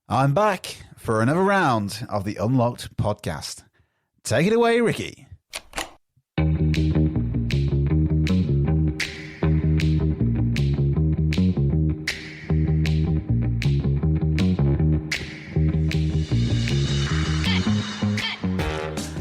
I'm back for another round of the Unlocked podcast. Take it away, Ricky.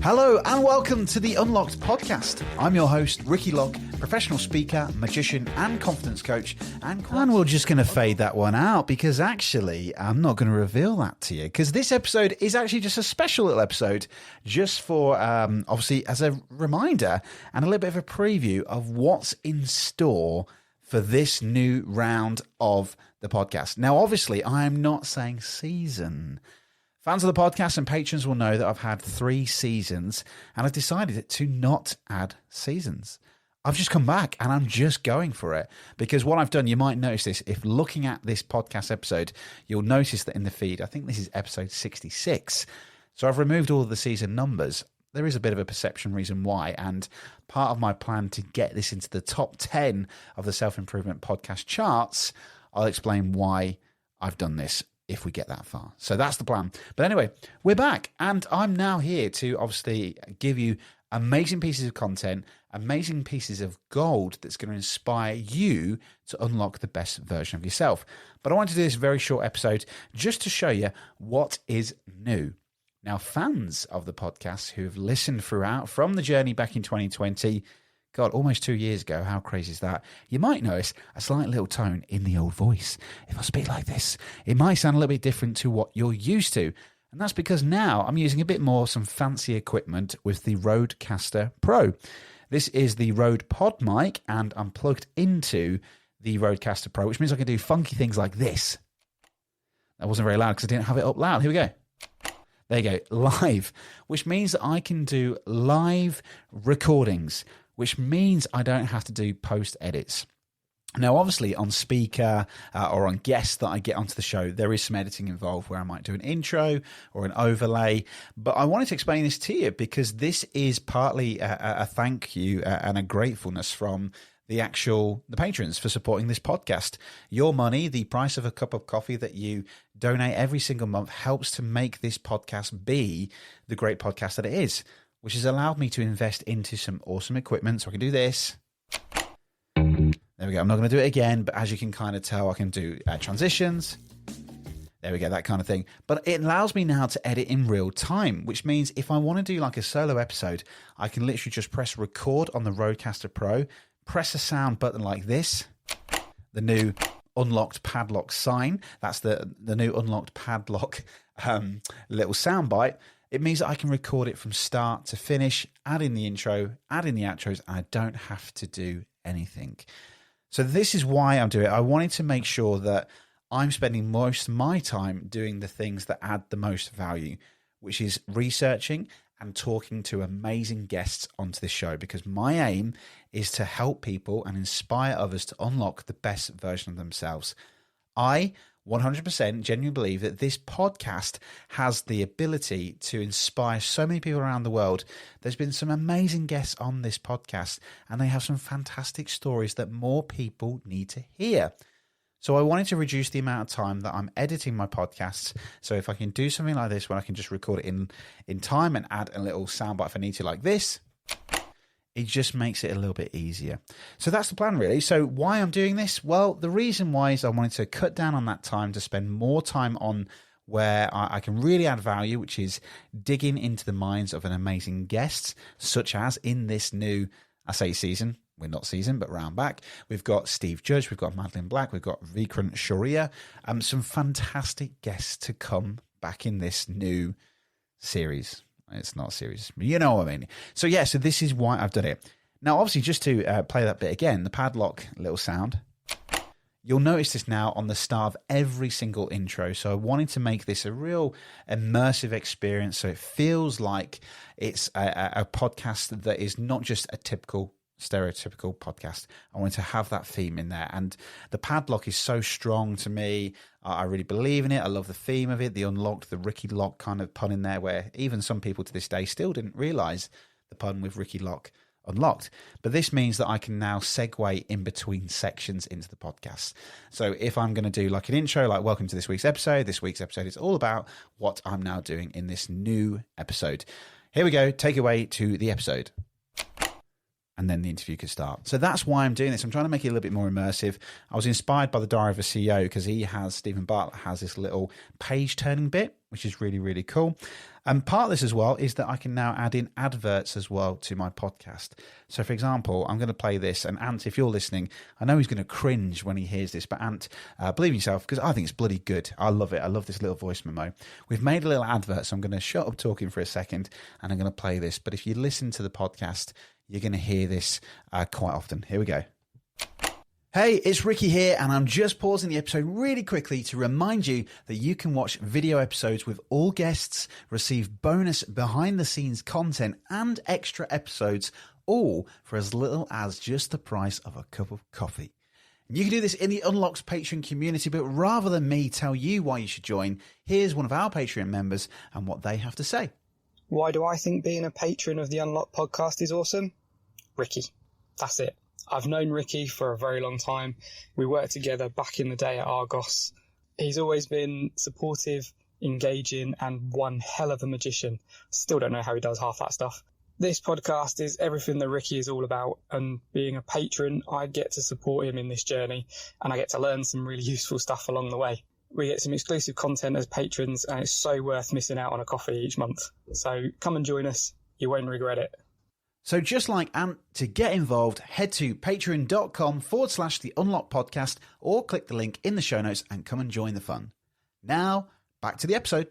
Hello and welcome to the Unlocked podcast. I'm your host, Ricky Lock, professional speaker, magician and confidence coach. And we're just going to fade that one out because actually I'm not going to reveal that to you because this episode is actually just a special little episode just for, obviously, as a reminder and a little bit of a preview of what's in store for this new round of the podcast. Now, obviously, I am not saying season. Fans of the podcast and patrons will know that I've had 3 seasons and I've decided to not add seasons. I've just come back and I'm just going for it because what I've done, you might notice this, if looking at this podcast episode, you'll notice that in the feed, I think this is episode 66. So I've removed all of the season numbers. There is a bit of a perception reason why, and part of my plan to get this into the top 10 of the self-improvement podcast charts, I'll explain why I've done this if we get that far. So that's the plan. But anyway, we're back and I'm now here to obviously give you amazing pieces of content, amazing pieces of gold that's going to inspire you to unlock the best version of yourself. But I want to do this very short episode just to show you what is new. Now, fans of the podcast who have listened throughout from the journey back in 2020, God, almost 2 years ago, how crazy is that? You might notice a slight little tone in the old voice. If I speak like this, it might sound a little bit different to what you're used to. And that's because now I'm using a bit more some fancy equipment with the Rodecaster Pro. This is the Rode Pod mic and I'm plugged into the Rodecaster Pro, which means I can do funky things like this. That wasn't very loud because I didn't have it up loud. Here we go. There you go, live, which means that I can do live recordings, which means I don't have to do post edits. Now, obviously, on speaker or on guests that I get onto the show, there is some editing involved where I might do an intro or an overlay. But I wanted to explain this to you because this is partly a thank you and a gratefulness from the patrons for supporting this podcast. Your money, the price of a cup of coffee that you donate every single month, helps to make this podcast be the great podcast that it is, which has allowed me to invest into some awesome equipment. So I can do this. There we go. I'm not going to do it again, but as you can kind of tell, I can do transitions. There we go, that kind of thing. But it allows me now to edit in real time, which means if I want to do like a solo episode, I can literally just press record on the Rodecaster Pro, press a sound button like this, the new unlocked padlock sign. That's the new unlocked padlock little soundbite. It means that I can record it from start to finish, add in the intro, add in the outros, and I don't have to do anything. So this is why I'm doing it. I wanted to make sure that I'm spending most of my time doing the things that add the most value, which is researching and talking to amazing guests onto this show, because my aim is to help people and inspire others to unlock the best version of themselves. I 100% genuinely believe that this podcast has the ability to inspire so many people around the world. There's been some amazing guests on this podcast and they have some fantastic stories that more people need to hear. So I wanted to reduce the amount of time that I'm editing my podcasts. So if I can do something like this, when I can just record it in time and add a little soundbite if I need to like this, it just makes it a little bit easier. So that's the plan, really. So why I'm doing this? Well, the reason why is I wanted to cut down on that time to spend more time on where I can really add value, which is digging into the minds of an amazing guest, such as in this new, I say season, we're not season, but round back. We've got Steve Judge, we've got Madeline Black, we've got Vikrant Shaurya, some fantastic guests to come back in this new series. It's not serious, you know what I mean. So yeah, so this is why I've done it. Now, obviously, just to play that bit again, the padlock little sound, you'll notice this now on the start of every single intro. So I wanted to make this a real immersive experience, so it feels like it's a podcast that is not just a typical stereotypical podcast. I wanted to have that theme in there, and the padlock is so strong to me. I really believe in it. I love the theme of it, the unlocked, the Ricky Lock kind of pun in there, where even some people to this day still didn't realize the pun with Ricky Lock unlocked. But this means that I can now segue in between sections into the podcast. So if I'm going to do like an intro, like welcome to this week's episode is all about what I'm now doing in this new episode. Here we go. Take away to the episode. And then the interview could start. So that's why I'm doing this. I'm trying to make it a little bit more immersive. I was inspired by the Diary of a CEO because Stephen Bartlett has this little page turning bit, which is really, really cool. And part of this as well is that I can now add in adverts as well to my podcast. So for example, I'm going to play this, and Ant, if you're listening, I know he's going to cringe when he hears this, but Ant, believe in yourself, because I think it's bloody good. I love it. I love this little voice memo. We've made a little advert, so I'm going to shut up talking for a second and I'm going to play this. But if you listen to the podcast, you're going to hear this quite often. Here we go. Hey, it's Ricky here, and I'm just pausing the episode really quickly to remind you that you can watch video episodes with all guests, receive bonus behind-the-scenes content, and extra episodes, all for as little as just the price of a cup of coffee. And you can do this in the Unlocks Patreon community, but rather than me tell you why you should join, here's one of our Patreon members and what they have to say. Why do I think being a patron of the Unlock podcast is awesome? Ricky. That's it. I've known Ricky for a very long time. We worked together back in the day at Argos. He's always been supportive, engaging, and one hell of a magician. Still don't know how he does half that stuff. This podcast is everything that Ricky is all about, and being a patron, I get to support him in this journey, and I get to learn some really useful stuff along the way. We get some exclusive content as patrons, and it's so worth missing out on a coffee each month. So come and join us. You won't regret it. So just like Ant, to get involved, head to patreon.com/the Unlock Podcast or click the link in the show notes and come and join the fun. Now, back to the episode.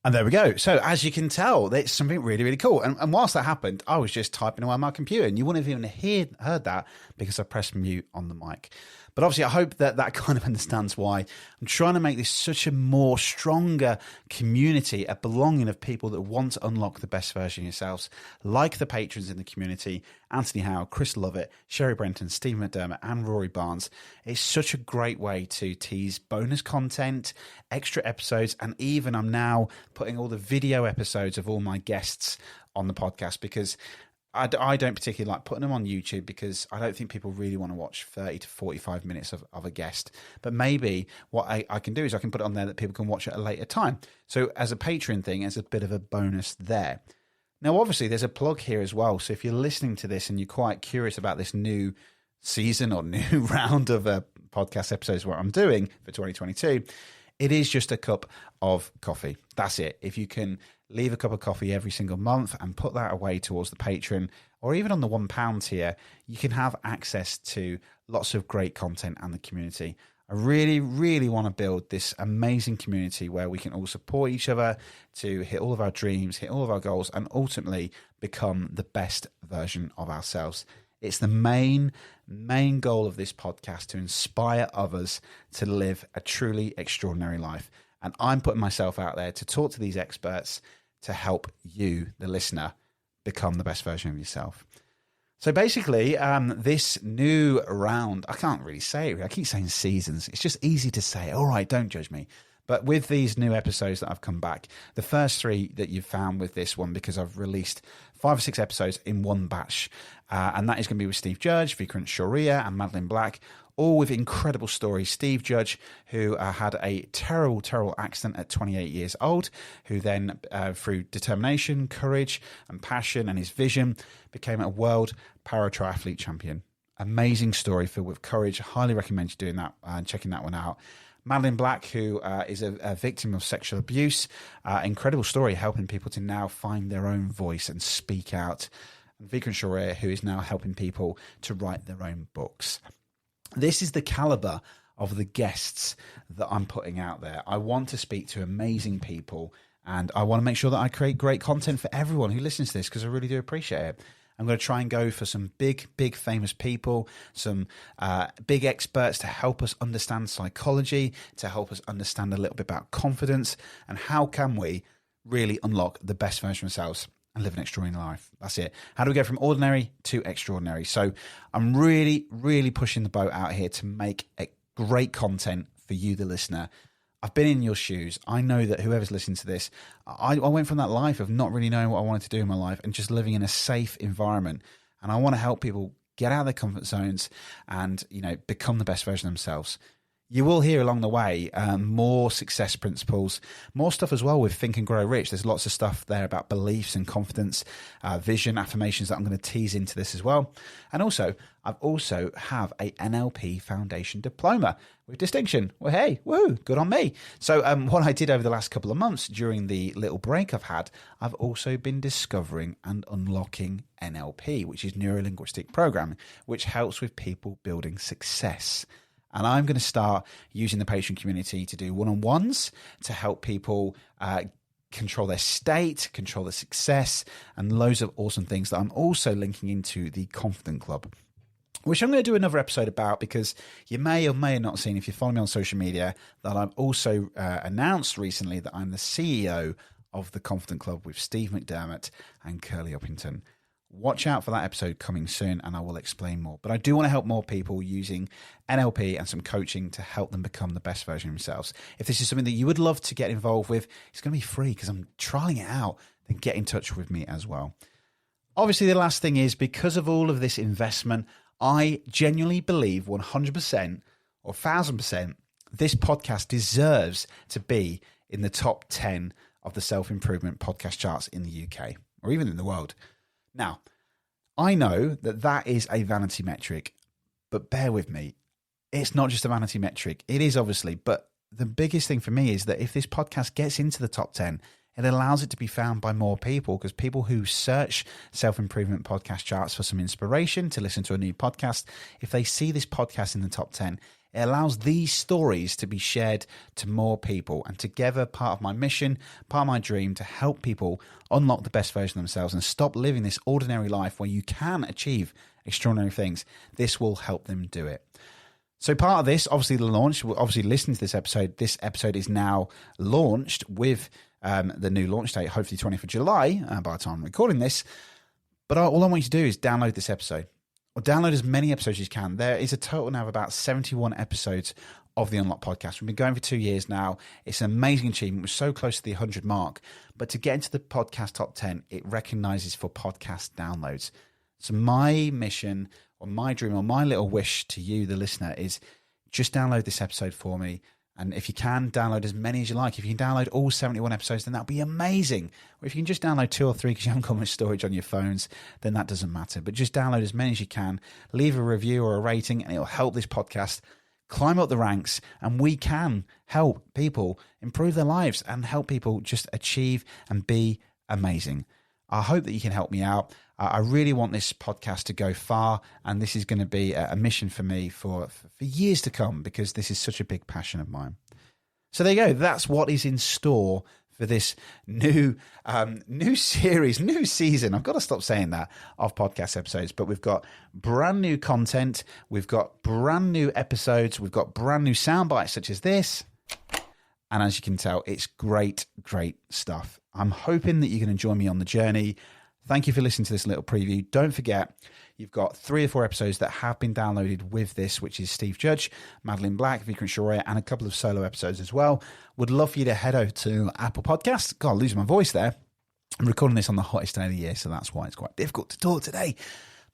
And there we go. So as you can tell, it's something really, really cool. And whilst that happened, I was just typing away on my computer, and you wouldn't have even heard that because I pressed mute on the mic. But obviously, I hope that kind of understands why I'm trying to make this such a more stronger community, a belonging of people that want to unlock the best version of yourselves, like the patrons in the community, Anthony Howe, Chris Lovett, Cheri Brenton, Steve McDermott, and Rory Barnes. It's such a great way to tease bonus content, extra episodes, and even I'm now putting all the video episodes of all my guests on the podcast because I don't particularly like putting them on YouTube because I don't think people really want to watch 30 to 45 minutes of a guest. But maybe what I can do is I can put it on there that people can watch at a later time. So as a Patreon thing, as a bit of a bonus there. Now, obviously, there's a plug here as well. So if you're listening to this and you're quite curious about this new season or new round of podcast episodes, what I'm doing for 2022, it is just a cup of coffee. That's it. If you can leave a cup of coffee every single month and put that away towards the Patreon, or even on the £1 tier, you can have access to lots of great content and the community. I really, really want to build this amazing community where we can all support each other to hit all of our dreams, hit all of our goals, and ultimately become the best version of ourselves. It's the main goal of this podcast, to inspire others to live a truly extraordinary life. And I'm putting myself out there to talk to these experts to help you, the listener, become the best version of yourself. So basically, this new round, I can't really say it. I keep saying seasons. It's just easy to say. All right, don't judge me. But with these new episodes that I've come back, the first 3 that you've found with this one, because I've released 5 or 6 episodes in one batch, and that is going to be with Steve Judge, Vikrant Shaurya, and Madeline Black, all with incredible stories. Steve Judge, who had a terrible, terrible accident at 28 years old, who then, through determination, courage, and passion, and his vision, became a world para-triathlete champion. Amazing story filled with courage. Highly recommend you doing that and checking that one out. Madeline Black, who is a victim of sexual abuse. Incredible story, helping people to now find their own voice and speak out. And Vikrant Shaurya, who is now helping people to write their own books. This is the caliber of the guests that I'm putting out there. I want to speak to amazing people, and I want to make sure that I create great content for everyone who listens to this, because I really do appreciate it. I'm going to try and go for some big, big famous people, some big experts to help us understand psychology, to help us understand a little bit about confidence, and how can we really unlock the best version of ourselves and live an extraordinary life. That's it. How do we go from ordinary to extraordinary? So I'm really, really pushing the boat out here to make great content for you, the listener. I've been in your shoes. I know that whoever's listening to this, I went from that life of not really knowing what I wanted to do in my life and just living in a safe environment. And I want to help people get out of their comfort zones and, become the best version of themselves. You will hear along the way more success principles, more stuff as well with Think and Grow Rich. There's lots of stuff there about beliefs and confidence, vision, affirmations that I'm going to tease into this as well. And also, I've also have a NLP Foundation Diploma with distinction. Well, hey, woo, good on me. So what I did over the last couple of months during the little break I've had, I've also been discovering and unlocking NLP, which is Neuro-Linguistic Programming, which helps with people building success. And I'm going to start using the Patron community to do one-on-ones to help people control their state, control their success, and loads of awesome things that I'm also linking into the Confident Club, which I'm going to do another episode about, because you may or may have not seen, if you follow me on social media, that I've also announced recently that I'm the CEO of the Confident Club with Steve McDermott and Curly Uppington. Watch out for that episode coming soon, and I will explain more. But I do want to help more people using NLP and some coaching to help them become the best version of themselves. If this is something that you would love to get involved with, it's going to be free because I'm trying it out. Then get in touch with me as well. Obviously, the last thing is, because of all of this investment, I genuinely believe 100% or 1,000% this podcast deserves to be in the top 10 of the self-improvement podcast charts in the UK or even in the world. Now, I know that that is a vanity metric, but bear with me. It's not just a vanity metric. It is obviously, but the biggest thing for me is that if this podcast gets into the top 10, it allows it to be found by more people, because people who search self-improvement podcast charts for some inspiration to listen to a new podcast, if they see this podcast in the top 10, it allows these stories to be shared to more people. And together, part of my mission, part of my dream, to help people unlock the best version of themselves and stop living this ordinary life where you can achieve extraordinary things. This will help them do it. So part of this, obviously the launch, obviously listen to this episode. This episode is now launched with the new launch date, hopefully 20th of July by the time I'm recording this. But all I want you to do is download this episode, or download as many episodes as you can. There is a total now of about 71 episodes of the Unlock podcast. We've been going for 2 years now. It's an amazing achievement. We're so close to the 100 mark. But to get into the podcast top 10, it recognizes for podcast downloads. So my mission or my dream or my little wish to you, the listener, is just download this episode for me. And if you can, download as many as you like. If you can download all 71 episodes, then that'll be amazing. Or if you can just download 2 or 3 because you haven't got much storage on your phones, then that doesn't matter. But just download as many as you can. Leave a review or a rating, and it'll help this podcast climb up the ranks. And we can help people improve their lives and help people just achieve and be amazing. I hope that you can help me out. I really want this podcast to go far, and this is going to be a mission for me for years to come, because this is such a big passion of mine. So there you go. That's what is in store for this new series, new season. I've got to stop saying that, of podcast episodes, but we've got brand new content. We've got brand new episodes. We've got brand new sound bites such as this. And as you can tell, it's great, great stuff. I'm hoping that you can join me on the journey. Thank you for listening to this little preview. Don't forget, you've got 3 or 4 episodes that have been downloaded with this, which is Steve Judge, Madeline Black, Vikrant Shaurya, and a couple of solo episodes as well. Would love for you to head over to Apple Podcasts. God, I'm losing my voice there. I'm recording this on the hottest day of the year, so that's why it's quite difficult to talk today.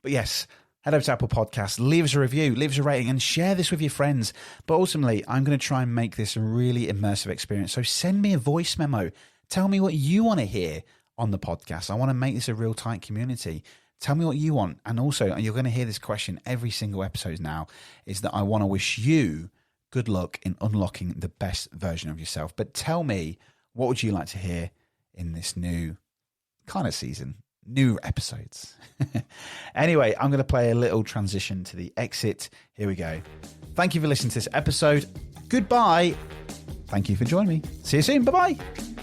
But yes, head over to Apple Podcasts, leave us a review, leave us a rating, and share this with your friends. But ultimately, I'm going to try and make this a really immersive experience. So send me a voice memo. Tell me what you want to hear on the podcast. I want to make this a real tight community. Tell me what you want. And also, you're going to hear this question every single episode now, is that I want to wish you good luck in unlocking the best version of yourself. But tell me, what would you like to hear in this new kind of season? New episodes. Anyway, I'm going to play a little transition to the exit. Here we go. Thank you for listening to this episode. Goodbye. Thank you for joining me. See you soon. Bye-bye.